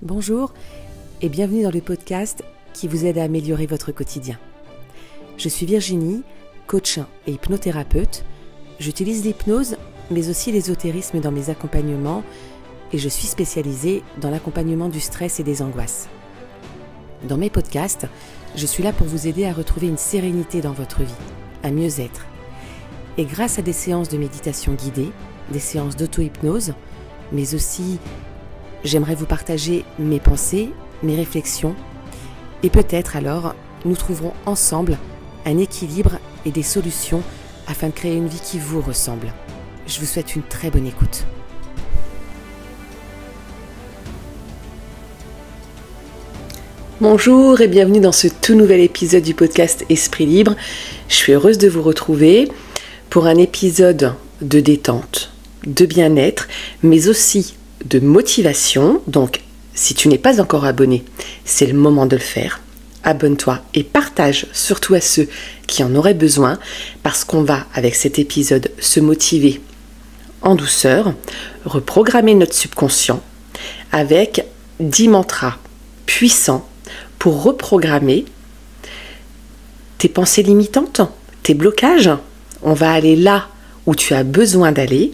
Bonjour et bienvenue dans le podcast qui vous aide à améliorer votre quotidien. Je suis Virginie, coach et hypnothérapeute. J'utilise l'hypnose mais aussi l'ésotérisme dans mes accompagnements et je suis spécialisée dans l'accompagnement du stress et des angoisses. Dans mes podcasts, je suis là pour vous aider à retrouver une sérénité dans votre vie, à mieux être. Et grâce à des séances de méditation guidée, des séances d'auto-hypnose, mais aussi j'aimerais vous partager mes pensées, mes réflexions et peut-être alors nous trouverons ensemble un équilibre et des solutions afin de créer une vie qui vous ressemble. Je vous souhaite une très bonne écoute. Bonjour et bienvenue dans ce tout nouvel épisode du podcast Esprit Libre. Je suis heureuse de vous retrouver pour un épisode de détente, de bien-être, mais aussi de motivation. Donc, si tu n'es pas encore abonné, c'est le moment de le faire. Abonne-toi et partage surtout à ceux qui en auraient besoin parce qu'on va, avec cet épisode, se motiver en douceur, reprogrammer notre subconscient avec 10 mantras puissants pour reprogrammer tes pensées limitantes, tes blocages. On va aller là où tu as besoin d'aller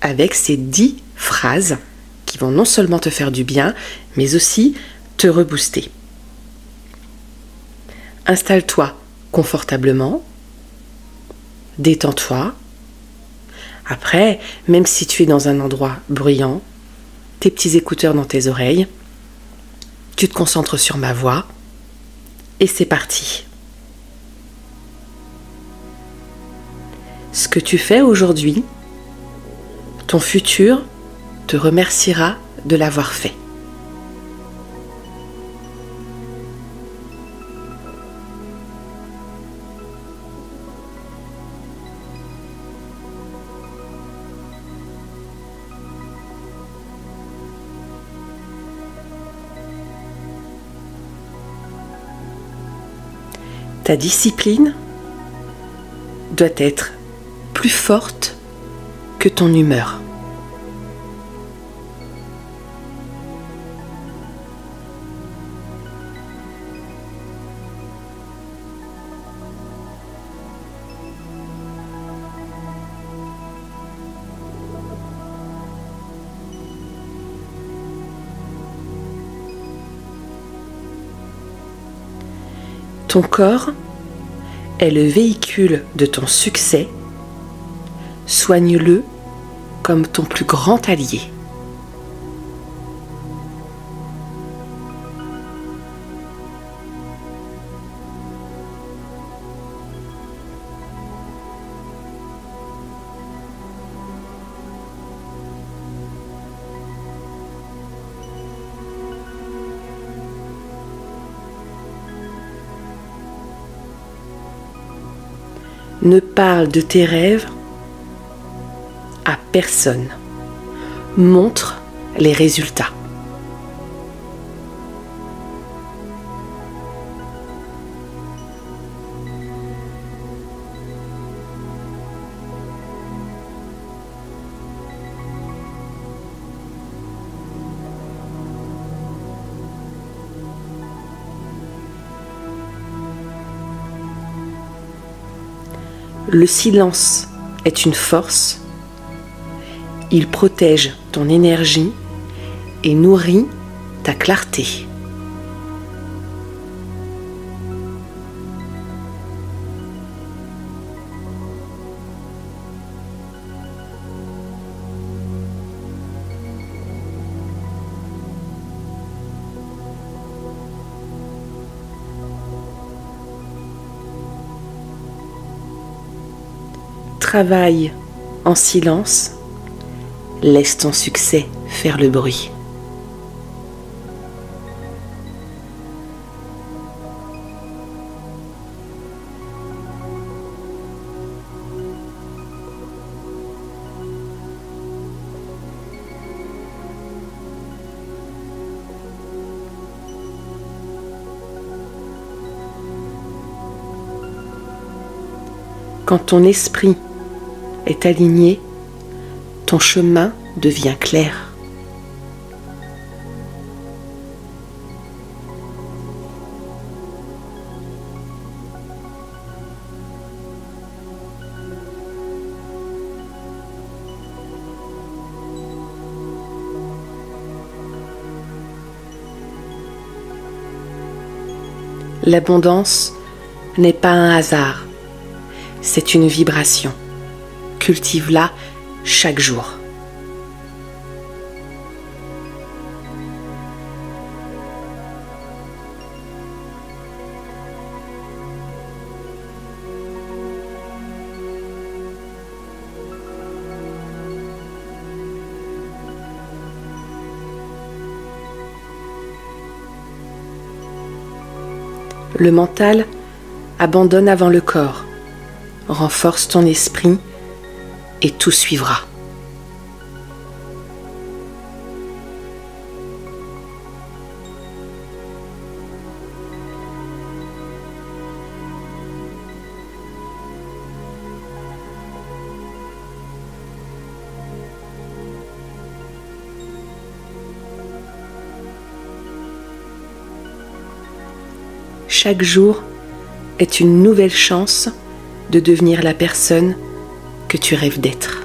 avec ces 10 phrases qui vont non seulement te faire du bien, mais aussi te rebooster. Installe-toi confortablement, détends-toi. Après, même si tu es dans un endroit bruyant, tes petits écouteurs dans tes oreilles, tu te concentres sur ma voix et c'est parti. Ce que tu fais aujourd'hui, ton futur te remerciera de l'avoir fait. Ta discipline doit être plus forte que ton humeur. Ton corps est le véhicule de ton succès. Soigne-le comme ton plus grand allié. Ne parle de tes rêves à personne. Montre les résultats. Le silence est une force. Il protège ton énergie et nourrit ta clarté. Travaille en silence, laisse ton succès faire le bruit. Quand ton esprit est aligné, ton chemin devient clair. L'abondance n'est pas un hasard, c'est une vibration. Cultive-la chaque jour. Le mental abandonne avant le corps. Renforce ton esprit et tout suivra. Chaque jour est une nouvelle chance de devenir la personne que tu rêves d'être.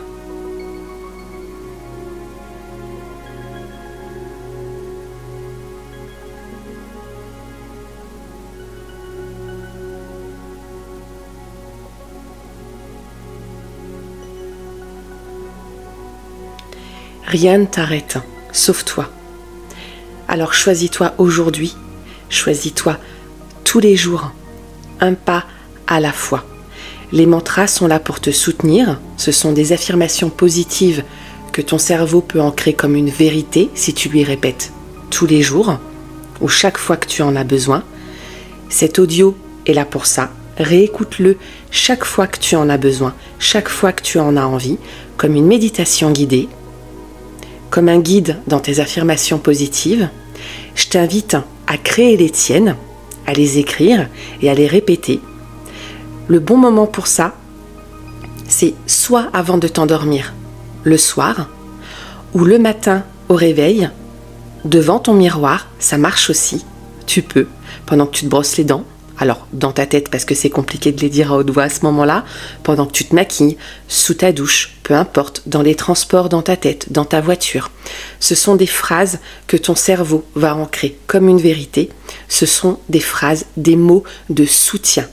Rien ne t'arrête, sauf toi. Alors choisis-toi aujourd'hui, choisis-toi tous les jours, un pas à la fois. Les mantras sont là pour te soutenir, ce sont des affirmations positives que ton cerveau peut ancrer comme une vérité si tu lui répètes tous les jours ou chaque fois que tu en as besoin. Cet audio est là pour ça, réécoute-le chaque fois que tu en as besoin, chaque fois que tu en as envie, comme une méditation guidée, comme un guide dans tes affirmations positives. Je t'invite à créer les tiennes, à les écrire et à les répéter. Le bon moment pour ça, c'est soit avant de t'endormir, le soir, ou le matin au réveil, devant ton miroir, ça marche aussi, tu peux, pendant que tu te brosses les dents, alors dans ta tête parce que c'est compliqué de les dire à haute voix à ce moment-là, pendant que tu te maquilles, sous ta douche, peu importe, dans les transports dans ta tête, dans ta voiture. Ce sont des phrases que ton cerveau va ancrer comme une vérité, ce sont des phrases, des mots de soutien.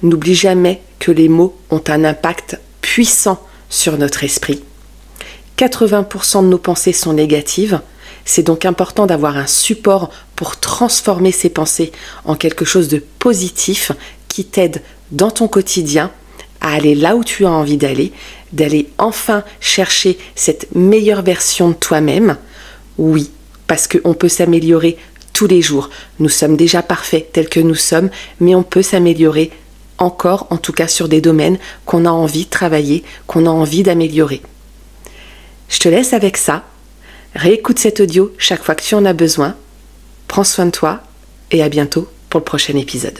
N'oublie jamais que les mots ont un impact puissant sur notre esprit. 80% de nos pensées sont négatives, c'est donc important d'avoir un support pour transformer ces pensées en quelque chose de positif qui t'aide dans ton quotidien à aller là où tu as envie d'aller enfin chercher cette meilleure version de toi-même. Oui, parce qu'on peut s'améliorer tous les jours. Nous sommes déjà parfaits tels que nous sommes, mais on peut s'améliorer encore, en tout cas sur des domaines qu'on a envie de travailler, qu'on a envie d'améliorer. Je te laisse avec ça. Réécoute cet audio chaque fois que tu en as besoin. Prends soin de toi et à bientôt pour le prochain épisode.